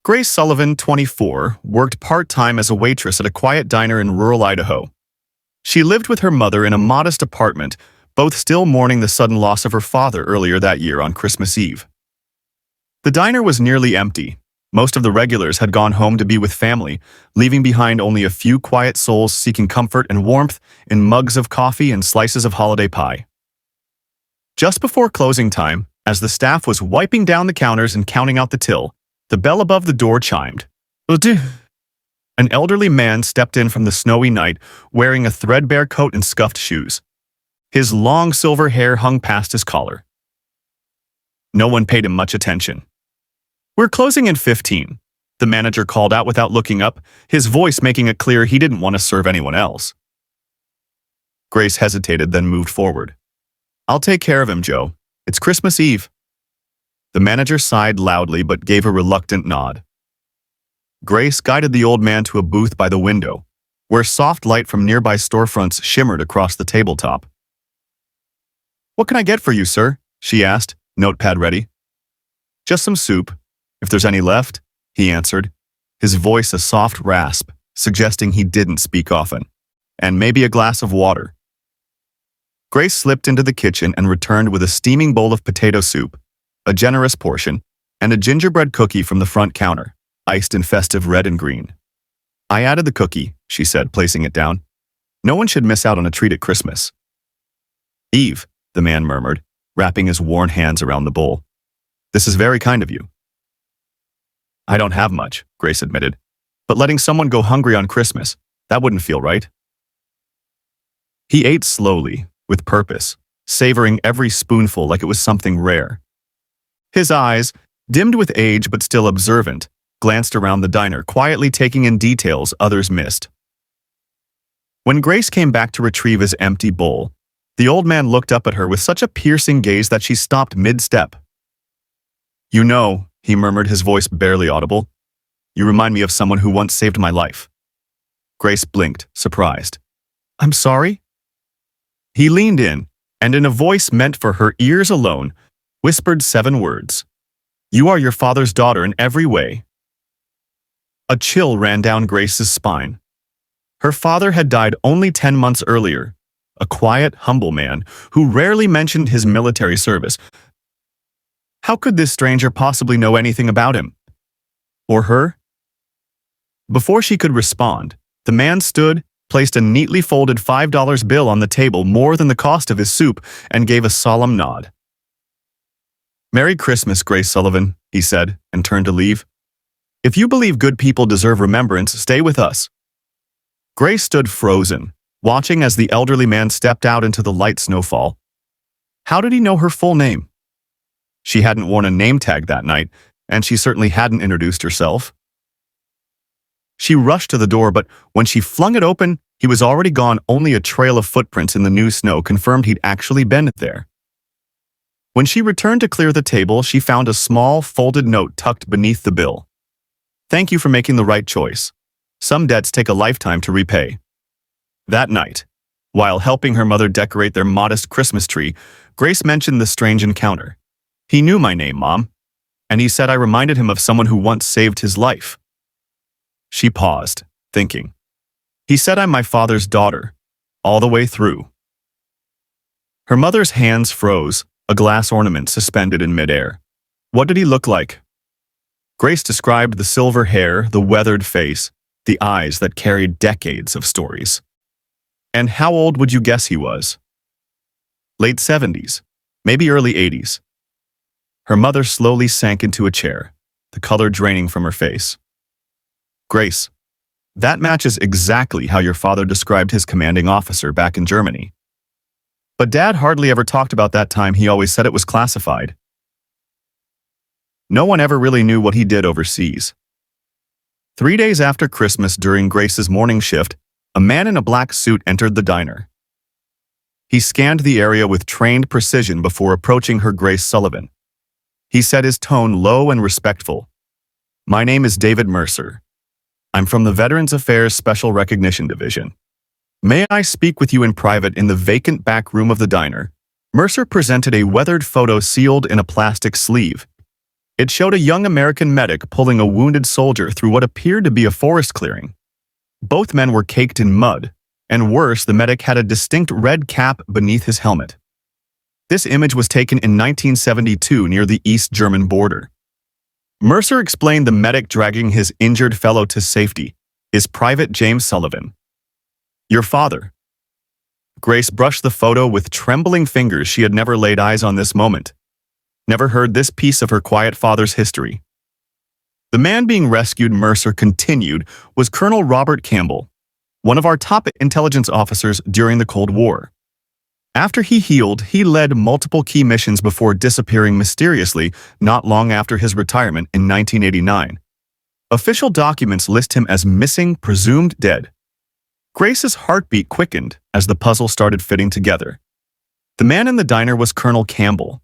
Grace Sullivan, 24, worked part-time as a waitress at a quiet diner in rural Idaho. She lived with her mother in a modest apartment, both still mourning the sudden loss of her father earlier that year on Christmas Eve. The diner was nearly empty. Most of the regulars had gone home to be with family, leaving behind only a few quiet souls seeking comfort and warmth in mugs of coffee and slices of holiday pie. Just before closing time, as the staff was wiping down the counters and counting out the till, the bell above the door chimed. An elderly man stepped in from the snowy night, wearing a threadbare coat and scuffed shoes. His long silver hair hung past his collar. No one paid him much attention. "We're closing in 15, the manager called out without looking up, his voice making it clear he didn't want to serve anyone else. Grace hesitated, then moved forward. "I'll take care of him, Joe. It's Christmas Eve." The manager sighed loudly but gave a reluctant nod. Grace guided the old man to a booth by the window, where soft light from nearby storefronts shimmered across the tabletop. "What can I get for you, sir?" she asked, notepad ready. "Just some soup, if there's any left," he answered, his voice a soft rasp, suggesting he didn't speak often. "And maybe a glass of water." Grace slipped into the kitchen and returned with a steaming bowl of potato soup, a generous portion, and a gingerbread cookie from the front counter, iced in festive red and green. "I added the cookie," she said, placing it down. "No one should miss out on a treat at Christmas." "Eve," the man murmured, wrapping his worn hands around the bowl. "This is very kind of you." "I don't have much," Grace admitted, "but letting someone go hungry on Christmas, that wouldn't feel right." He ate slowly, with purpose, savoring every spoonful like it was something rare. His eyes, dimmed with age but still observant, glanced around the diner, quietly taking in details others missed. When Grace came back to retrieve his empty bowl, the old man looked up at her with such a piercing gaze that she stopped mid-step. "You know," he murmured, his voice barely audible, "you remind me of someone who once saved my life." Grace blinked, surprised. "I'm sorry?" He leaned in, and in a voice meant for her ears alone, whispered 7 words. "You are your father's daughter in every way." A chill ran down Grace's spine. Her father had died only 10 months earlier, a quiet, humble man who rarely mentioned his military service. How could this stranger possibly know anything about him? Or her? Before she could respond, the man stood, placed a neatly folded $5 bill on the table, more than the cost of his soup, and gave a solemn nod. "Merry Christmas, Grace Sullivan," he said, and turned to leave. "If you believe good people deserve remembrance, stay with us." Grace stood frozen, watching as the elderly man stepped out into the light snowfall. How did he know her full name? She hadn't worn a name tag that night, and she certainly hadn't introduced herself. She rushed to the door, but when she flung it open, he was already gone. Only a trail of footprints in the new snow confirmed he'd actually been there. When she returned to clear the table, she found a small, folded note tucked beneath the bill. "Thank you for making the right choice. Some debts take a lifetime to repay." That night, while helping her mother decorate their modest Christmas tree, Grace mentioned the strange encounter. "He knew my name, Mom, and he said I reminded him of someone who once saved his life." She paused, thinking. "He said I'm my father's daughter, all the way through." Her mother's hands froze, a glass ornament suspended in midair. What did he look like? Grace described the silver hair, the weathered face, the eyes that carried decades of stories. "And how old would you guess he was?" "Late 70s, maybe early 80s. Her mother slowly sank into a chair, the color draining from her face. "Grace, that matches exactly how your father described his commanding officer back in Germany. But Dad hardly ever talked about that time. He always said it was classified. No one ever really knew what he did overseas." 3 days after Christmas, during Grace's morning shift, a man in a black suit entered the diner. He scanned the area with trained precision before approaching her. "Grace Sullivan." He said, his tone low and respectful. "My name is David Mercer. I'm from the Veterans Affairs Special Recognition Division. May I speak with you in private?" In the vacant back room of the diner, Mercer presented a weathered photo sealed in a plastic sleeve. It showed a young American medic pulling a wounded soldier through what appeared to be a forest clearing. Both men were caked in mud, and worse, the medic had a distinct red cap beneath his helmet. This image was taken in 1972 near the East German border. Mercer explained the medic dragging his injured fellow to safety, his private James Sullivan. "Your father." Grace brushed the photo with trembling fingers. She had never laid eyes on this moment, never heard this piece of her quiet father's history. The man being rescued, Mercer continued, was Colonel Robert Campbell, one of our top intelligence officers during the Cold War. After he healed, he led multiple key missions before disappearing mysteriously not long after his retirement in 1989. Official documents list him as missing, presumed dead. Grace's heartbeat quickened as the puzzle started fitting together. The man in the diner was Colonel Campbell.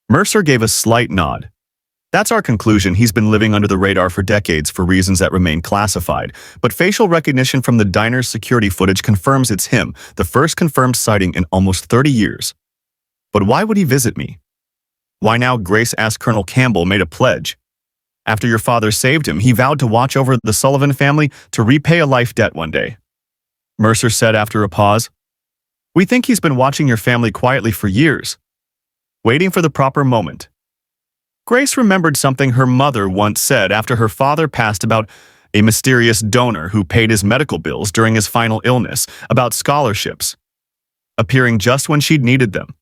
Mercer gave a slight nod. "That's our conclusion. He's been living under the radar for decades for reasons that remain classified, but facial recognition from the diner's security footage confirms it's him, the first confirmed sighting in almost 30 years. But why would he visit me?" "Why now?" Grace asked. Colonel Campbell made a pledge. "After your father saved him, he vowed to watch over the Sullivan family to repay a life debt one day," Mercer said after a pause. "We think he's been watching your family quietly for years, waiting for the proper moment." Grace remembered something her mother once said after her father passed about a mysterious donor who paid his medical bills during his final illness, about scholarships appearing just when she'd needed them.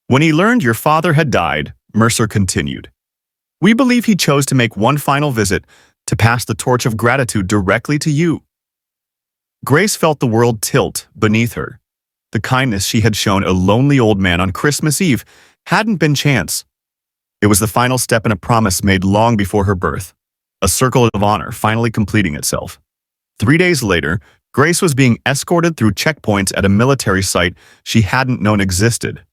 "When he learned your father had died," Mercer continued, "we believe he chose to make one final visit to pass the torch of gratitude directly to you." Grace felt the world tilt beneath her. The kindness she had shown a lonely old man on Christmas Eve hadn't been chance. It was the final step in a promise made long before her birth, a circle of honor finally completing itself. 3 days later, Grace was being escorted through checkpoints at a military site she hadn't known existed.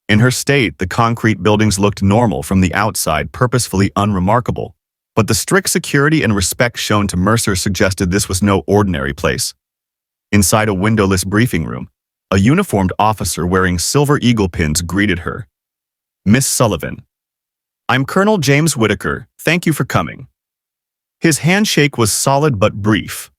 In her state, the concrete buildings looked normal from the outside, purposefully unremarkable, but the strict security and respect shown to Mercer suggested this was no ordinary place. Inside a windowless briefing room, a uniformed officer wearing silver eagle pins greeted her. "Miss Sullivan, I'm Colonel James Whitaker. Thank you for coming." His handshake was solid but brief.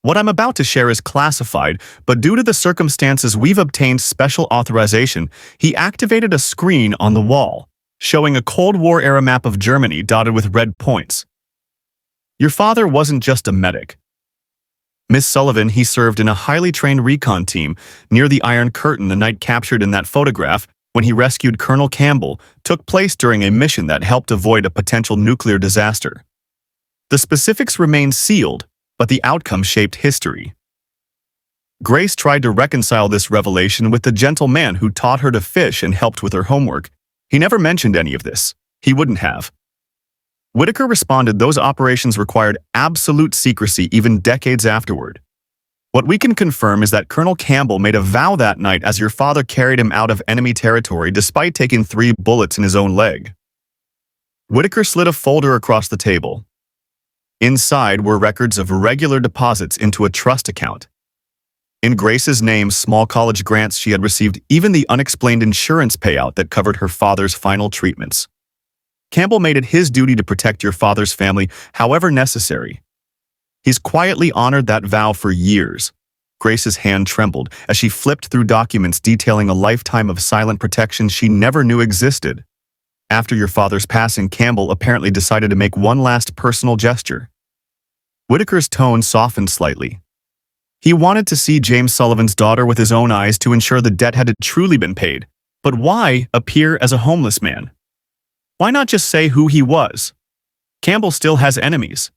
"What I'm about to share is classified, but due to the circumstances we've obtained special authorization." He activated a screen on the wall, showing a Cold War-era map of Germany dotted with red points. "Your father wasn't just a medic, Miss Sullivan. He served in a highly trained recon team near the Iron Curtain. The night captured in that photograph, when he rescued Colonel Campbell, took place during a mission that helped avoid a potential nuclear disaster. The specifics remain sealed, but the outcome shaped history." Grace tried to reconcile this revelation with the gentle man who taught her to fish and helped with her homework. "He never mentioned any of this. He wouldn't have." Whitaker responded, "Those operations required absolute secrecy even decades afterward. What we can confirm is that Colonel Campbell made a vow that night as your father carried him out of enemy territory despite taking 3 bullets in his own leg." Whitaker slid a folder across the table. Inside were records of regular deposits into a trust account. In Grace's name, small college grants she had received, even the unexplained insurance payout that covered her father's final treatments. Campbell made it his duty to protect your father's family, however necessary. He's quietly honored that vow for years. Grace's hand trembled as she flipped through documents detailing a lifetime of silent protection she never knew existed. After your father's passing, Campbell apparently decided to make one last personal gesture. Whitaker's tone softened slightly. He wanted to see James Sullivan's daughter with his own eyes to ensure the debt had truly been paid. But why appear as a homeless man? Why not just say who he was? Campbell still has enemies.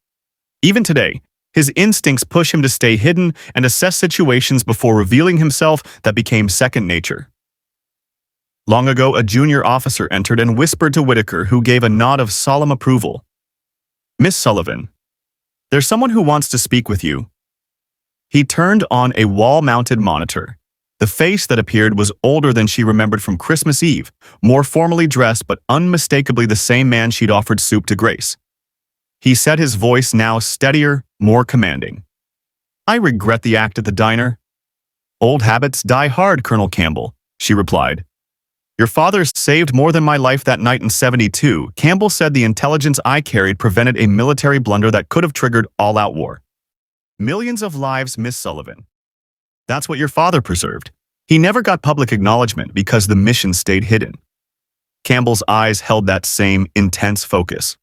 Even today, his instincts push him to stay hidden and assess situations before revealing himself. That became second nature. Long ago, a junior officer entered and whispered to Whitaker, who gave a nod of solemn approval. "Miss Sullivan, there's someone who wants to speak with you." He turned on a wall-mounted monitor. The face that appeared was older than she remembered from Christmas Eve, more formally dressed but unmistakably the same man she'd offered soup to Grace. He said, his voice now steadier, more commanding. "I regret the act at the diner." "Old habits die hard, Colonel Campbell," she replied. Your father saved more than my life that night in '72. Campbell said the intelligence I carried prevented a military blunder that could have triggered all-out war. Millions of lives, Miss Sullivan. That's what your father preserved. He never got public acknowledgement because the mission stayed hidden. Campbell's eyes held that same intense focus.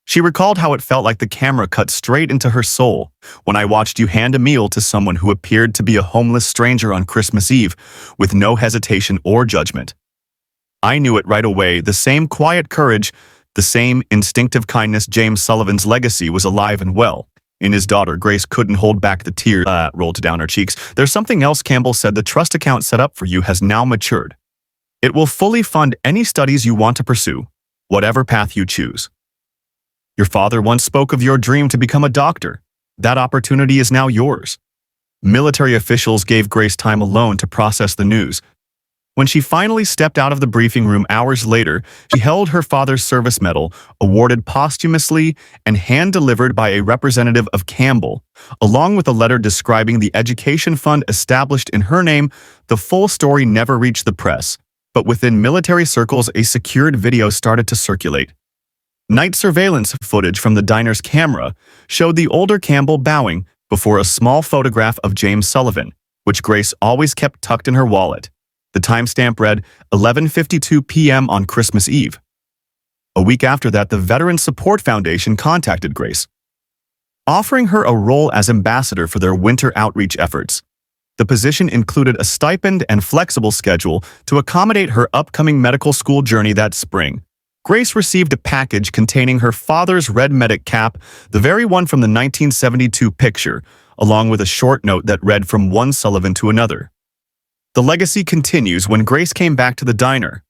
She recalled how it felt like the camera cut straight into her soul when I watched you hand a meal to someone who appeared to be a homeless stranger on Christmas Eve with no hesitation or judgment. I knew it right away, the same quiet courage, the same instinctive kindness. James Sullivan's legacy was alive and well. In his daughter, Grace couldn't hold back the tears that rolled down her cheeks. There's something else, Campbell said. The trust account set up for you has now matured. It will fully fund any studies you want to pursue, whatever path you choose. Your father once spoke of your dream to become a doctor. That opportunity is now yours. Military officials gave Grace time alone to process the news. When she finally stepped out of the briefing room hours later, she held her father's service medal, awarded posthumously and hand-delivered by a representative of Campbell, along with a letter describing the education fund established in her name. The full story never reached the press, but within military circles a secured video started to circulate. Night surveillance footage from the diner's camera showed the older Campbell bowing before a small photograph of James Sullivan, which Grace always kept tucked in her wallet. The timestamp read 11:52 p.m. on Christmas Eve. A week after that, the Veterans Support Foundation contacted Grace, offering her a role as ambassador for their winter outreach efforts. The position included a stipend and flexible schedule to accommodate her upcoming medical school journey that spring. Grace received a package containing her father's red medic cap, the very one from the 1972 picture, along with a short note that read from one Sullivan to another. The legacy continues when Grace came back to the diner.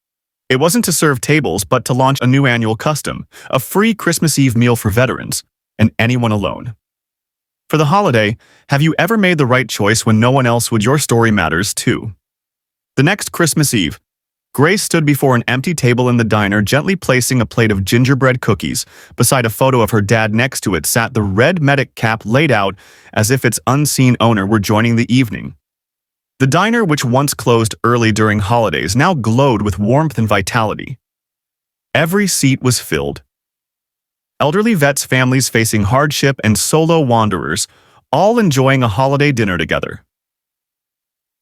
It wasn't to serve tables, but to launch a new annual custom, a free Christmas Eve meal for veterans and anyone alone. For the holiday, have you ever made the right choice when no one else would? Your story matters too. The next Christmas Eve, Grace stood before an empty table in the diner, gently placing a plate of gingerbread cookies. Beside a photo of her dad, next to it sat the red medic cap laid out as if its unseen owner were joining the evening. The diner, which once closed early during holidays, now glowed with warmth and vitality. Every seat was filled. Elderly vets, families facing hardship, and solo wanderers, all enjoying a holiday dinner together.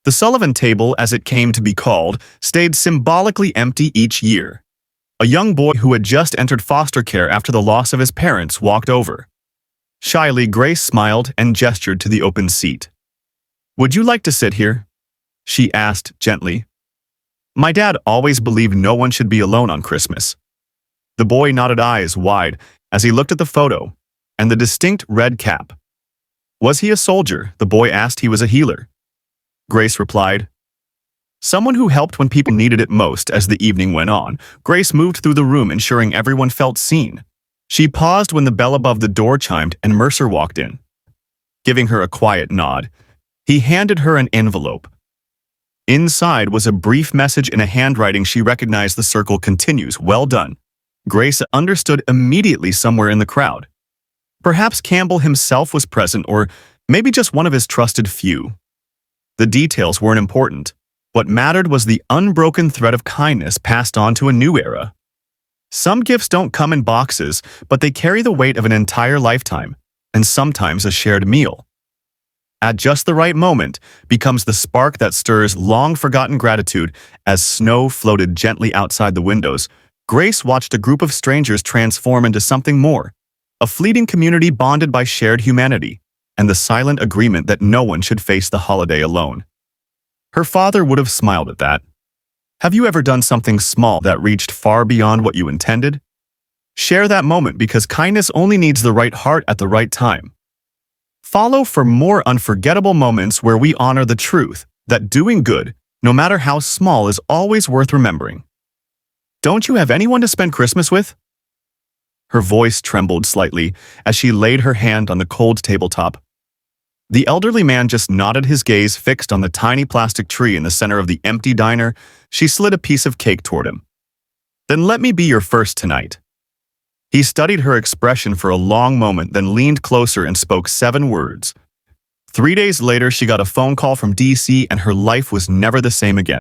The Sullivan table, as it came to be called, stayed symbolically empty each year. A young boy who had just entered foster care after the loss of his parents walked over. Shyly, Grace smiled and gestured to the open seat. "Would you like to sit here?" she asked gently. "My dad always believed no one should be alone on Christmas." The boy nodded, eyes wide, as he looked at the photo and the distinct red cap. "Was he a soldier?" the boy asked. "He was a healer," Grace replied. "Someone who helped when people needed it most." As the evening went on, Grace moved through the room, ensuring everyone felt seen. She paused when the bell above the door chimed and Mercer walked in. Giving her a quiet nod, he handed her an envelope. Inside was a brief message in a handwriting she recognized. "The circle continues. Well done." Grace understood immediately. Somewhere in the crowd, perhaps Campbell himself was present, or maybe just one of his trusted few. The details weren't important. What mattered was the unbroken thread of kindness passed on to a new era. Some gifts don't come in boxes, but they carry the weight of an entire lifetime, and sometimes a shared meal, at just the right moment, becomes the spark that stirs long-forgotten gratitude. As snow floated gently outside the windows, Grace watched a group of strangers transform into something more, a fleeting community bonded by shared humanity and the silent agreement that no one should face the holiday alone. Her father would have smiled at that. Have you ever done something small that reached far beyond what you intended? Share that moment, because kindness only needs the right heart at the right time. Follow for more unforgettable moments where we honor the truth that doing good, no matter how small, is always worth remembering. Don't you have anyone to spend Christmas with? Her voice trembled slightly as she laid her hand on the cold tabletop. The elderly man just nodded, his gaze fixed on the tiny plastic tree in the center of the empty diner. She slid a piece of cake toward him. "Then let me be your first tonight." He studied her expression for a long moment, then leaned closer and spoke 7 words. 3 days later, she got a phone call from DC, and her life was never the same again.